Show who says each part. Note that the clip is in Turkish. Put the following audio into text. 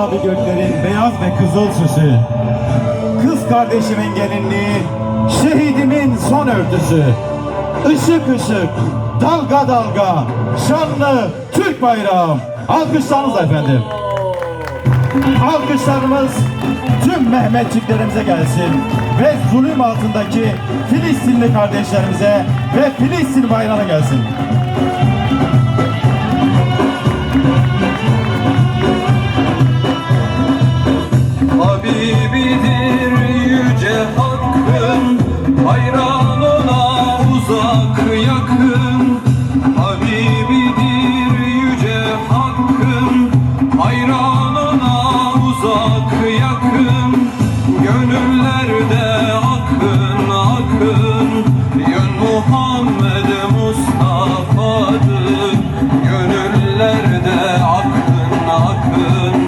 Speaker 1: mavi göklerin beyaz ve kızıl süsü, kız kardeşimin gelinliği, şehidimin son örtüsü, ışık ışık, dalga dalga, şanlı Türk bayrağım. Alkışlarınızla efendim. Alkışlarımız tüm Mehmetçiklerimize gelsin ve zulüm altındaki Filistinli kardeşlerimize ve Filistin bayrağına gelsin.
Speaker 2: Habibidir yüce hakkın, hayranına uzak yakın. Habibidir yüce hakkın, hayranına uzak yakın. Gönüllerde akın akın, yön Muhammed Mustafa'dır. Gönüllerde akın akın,